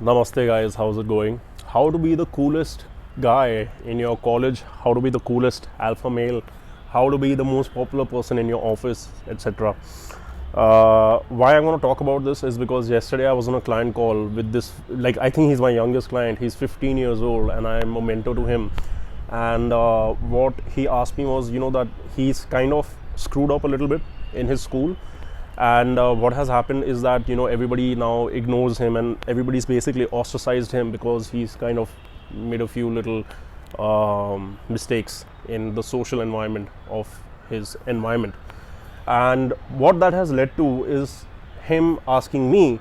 Namaste guys, how's it going? How to be the coolest guy in your college, how to be the coolest alpha male, how to be the most popular person in your office, etc. Why I'm going to talk about this is because yesterday I was on a client call with this, like, I think he's my youngest client. He's 15 years old and I'm a mentor to him. And what he asked me was, that he's kind of screwed up a little bit in his school. And what has happened is that everybody now ignores him and everybody's basically ostracized him because he's kind of made a few little mistakes in the social environment of his environment. And what that has led to is him asking me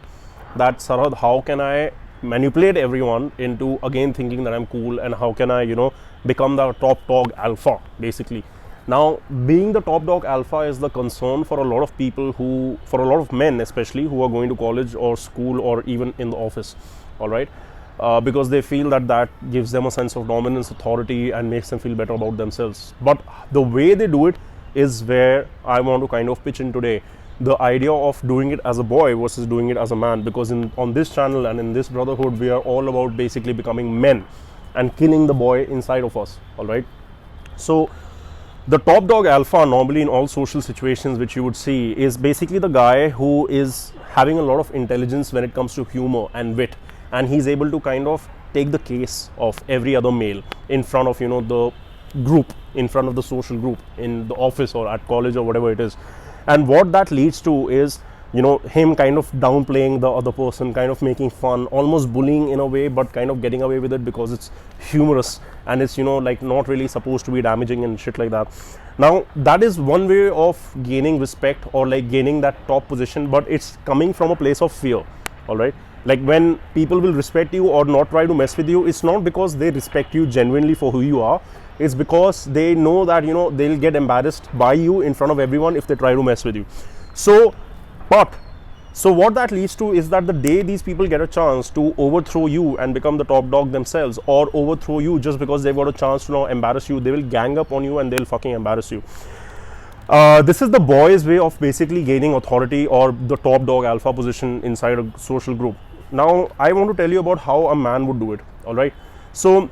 that, Sarhad, how can I manipulate everyone into again thinking that I'm cool, and how can I become the top dog alpha basically. Now, being the top dog alpha is the concern for a lot of people, for a lot of men especially, who are going to college or school or even in the office, all right, because they feel that gives them a sense of dominance, authority, and makes them feel better about themselves. But the way they do it is where I want to kind of pitch in today. The idea of doing it as a boy versus doing it as a man, because on this channel and in this brotherhood, we are all about basically becoming men and killing the boy inside of us, all right. So the top dog alpha, normally in all social situations which you would see, is basically the guy who is having a lot of intelligence when it comes to humor and wit, and he's able to kind of take the case of every other male in front of the group, in front of the social group in the office or at college or whatever it is. And what that leads to is him kind of downplaying the other person, kind of making fun, almost bullying in a way, but kind of getting away with it because it's humorous and it's like not really supposed to be damaging and shit like that. Now, that is one way of gaining respect or like gaining that top position, but it's coming from a place of fear, all right. Like, when people will respect you or not try to mess with you, it's not because they respect you genuinely for who you are. It's because they know that they'll get embarrassed by you in front of everyone if they try to mess with you. So what that leads to is that the day these people get a chance to overthrow you and become the top dog themselves, or overthrow you just because they've got a chance to now embarrass you, they will gang up on you and they'll fucking embarrass you. This is the boys' way of basically gaining authority or the top dog alpha position inside a social group. Now, I want to tell you about how a man would do it, all right. So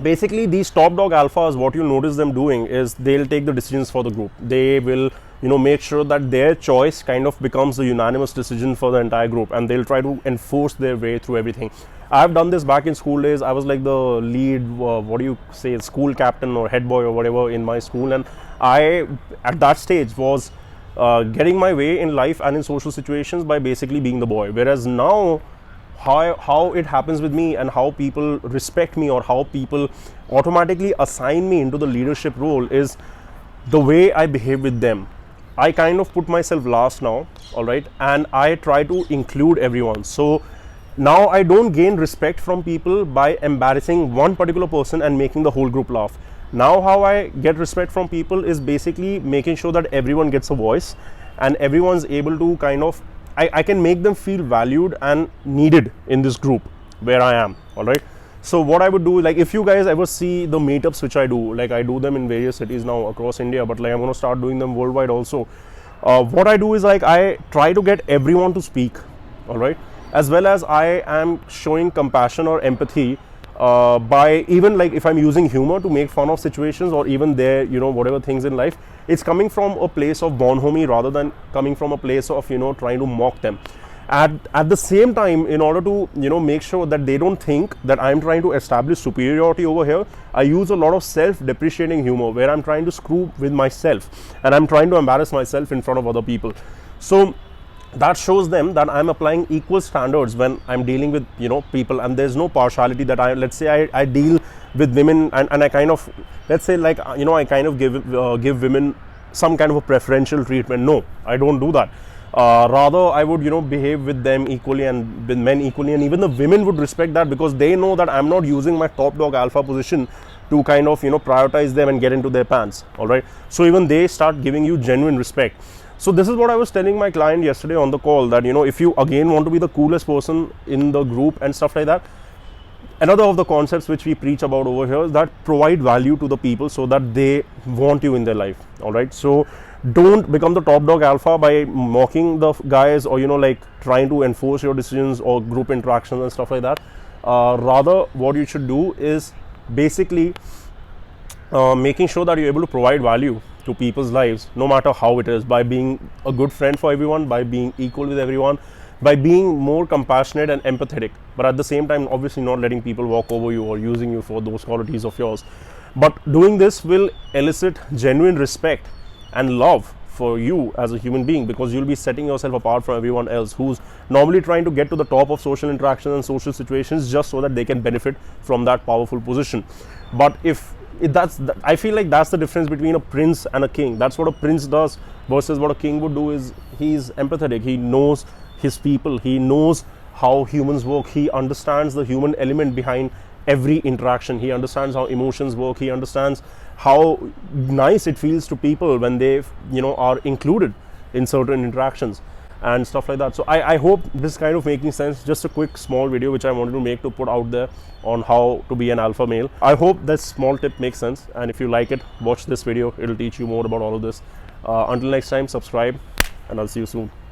basically, these top dog alphas, what you'll notice them doing is they'll take the decisions for the group. They will make sure that their choice kind of becomes the unanimous decision for the entire group, and they'll try to enforce their way through everything. I've done this back in school days. I was like the lead, school captain or head boy or whatever in my school, and I at that stage was getting my way in life and in social situations by basically being the boy. Whereas now, how it happens with me and how people respect me or how people automatically assign me into the leadership role is the way I behave with them. I kind of put myself last now, all right, and I try to include everyone. So now I don't gain respect from people by embarrassing one particular person and making the whole group laugh. Now how I get respect from people is basically making sure that everyone gets a voice and everyone's able to kind of, I can make them feel valued and needed in this group where I am, all right. So what I would do, like, if you guys ever see the meetups which I do, like I do them in various cities now across India, but like I'm going to start doing them worldwide also. What I do is, like, I try to get everyone to speak, all right, as well as I am showing compassion or empathy by even, like, if I'm using humor to make fun of situations or even their whatever things in life, it's coming from a place of bonhomie rather than coming from a place of trying to mock them. At the same time, in order to make sure that they don't think that I'm trying to establish superiority over here, I use a lot of self-depreciating humor where I'm trying to screw with myself and I'm trying to embarrass myself in front of other people. So that shows them that I'm applying equal standards when I'm dealing with people, and there's no partiality that let's say I deal with women and I kind of, let's say, like I kind of give women some kind of a preferential treatment. No, I don't do that. Rather, I would behave with them equally and with men equally, and even the women would respect that because they know that I'm not using my top dog alpha position to kind of prioritize them and get into their pants, all right. So even they start giving you genuine respect. So this is what I was telling my client yesterday on the call, that if you again want to be the coolest person in the group and stuff like that, another of the concepts which we preach about over here is that provide value to the people so that they want you in their life, all right. So Don't become the top dog alpha by mocking the guys, or like trying to enforce your decisions or group interactions and stuff like that. Rather, what you should do is basically making sure that you're able to provide value to people's lives, no matter how it is, by being a good friend for everyone, by being equal with everyone, by being more compassionate and empathetic, but at the same time obviously not letting people walk over you or using you for those qualities of yours. But doing this will elicit genuine respect and love for you as a human being, because you'll be setting yourself apart from everyone else who's normally trying to get to the top of social interactions and social situations just so that they can benefit from that powerful position. But I feel like that's the difference between a prince and a king. That's what a prince does versus what a king would do. Is he's empathetic, he knows his people, he knows how humans work, he understands the human element behind every interaction, he understands how emotions work, he understands how nice it feels to people when they are included in certain interactions and stuff like that. So I hope this is kind of making sense. Just a quick small video which I wanted to make to put out there on how to be an alpha male. I hope this small tip makes sense, and if you like it, watch this video, it'll teach you more about all of this. Until next time, subscribe, and I'll see you soon.